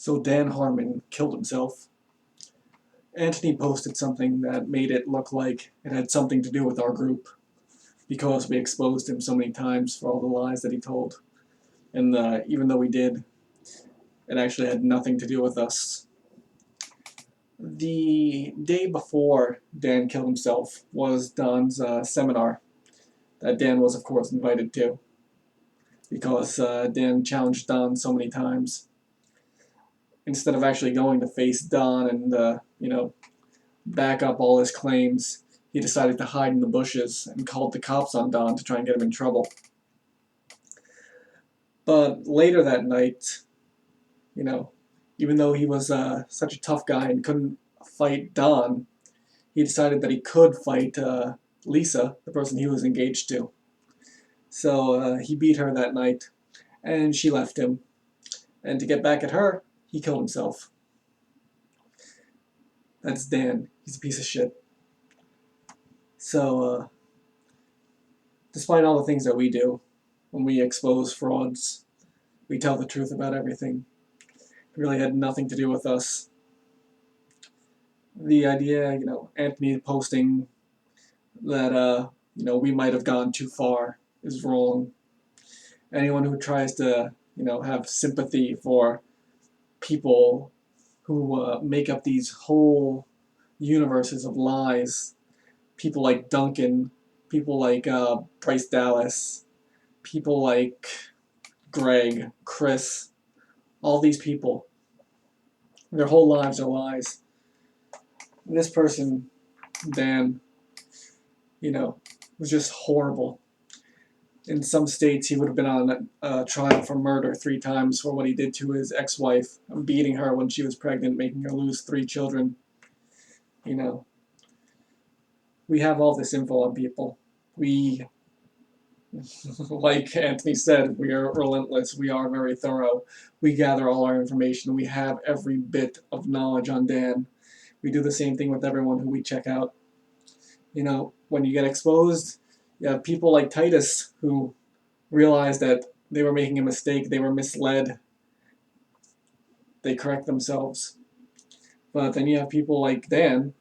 So Dan Harmon killed himself. Anthony posted something that made it look like it had something to do with our group because we exposed him so many times for all the lies that he told. And even though we did, it actually had nothing to do with us. The day before Dan killed himself was Don's seminar that Dan was, of course, invited to because Dan challenged Don so many times. Instead of actually going to face Don and, back up all his claims, he decided to hide in the bushes and called the cops on Don to try and get him in trouble. But later that night, even though he was such a tough guy and couldn't fight Don, he decided that he could fight Lisa, the person he was engaged to. So he beat her that night, and she left him. And to get back at her, he killed himself. That's Dan. He's a piece of shit. So, despite all the things that we do, when we expose frauds, we tell the truth about everything. It really had nothing to do with us. The idea, Anthony posting that, we might have gone too far is wrong. Anyone who tries to, have sympathy for people who make up these whole universes of lies, people like Duncan, people like Bryce Dallas, people like Greg, Chris, all these people, their whole lives are lies. And this person, Dan, was just horrible. In some states, he would have been on a trial for murder 3 times for what he did to his ex-wife, beating her when she was pregnant, making her lose 3 children. We have all this info on people. We, like Anthony said, we are relentless. We are very thorough. We gather all our information. We have every bit of knowledge on Dan. We do the same thing with everyone who we check out. When you get exposed, you have people like Titus who realize that they were making a mistake, they were misled, they correct themselves. But then you have people like Dan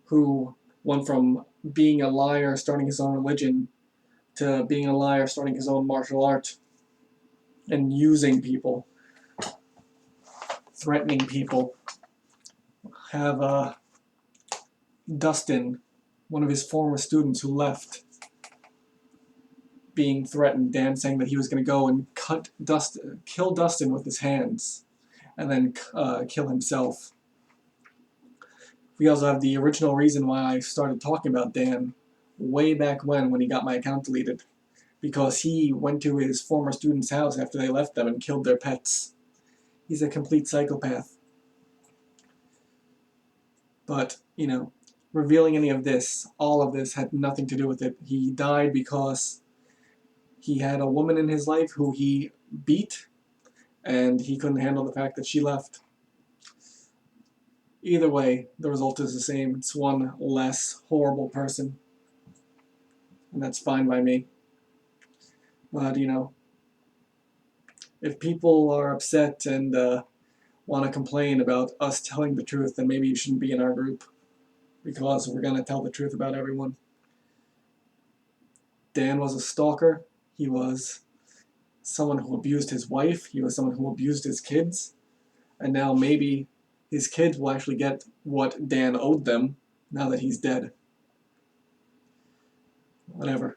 who went from being a liar, starting his own religion, to being a liar, starting his own martial art, and using people, threatening people. Have Dustin, one of his former students who left, being threatened, Dan saying that he was going to go and kill Dustin with his hands, and then kill himself. We also have the original reason why I started talking about Dan way back when he got my account deleted, because he went to his former student's house after they left them and killed their pets. He's a complete psychopath. But, revealing any of this, all of this had nothing to do with it. He died because he had a woman in his life who he beat, and he couldn't handle the fact that she left. Either way, the result is the same. It's one less horrible person. And that's fine by me. But, if people are upset and want to complain about us telling the truth, then maybe you shouldn't be in our group, because we're going to tell the truth about everyone. Dan was a stalker. He was someone who abused his wife. He was someone who abused his kids. And now maybe his kids will actually get what Dan owed them now that he's dead. Whatever.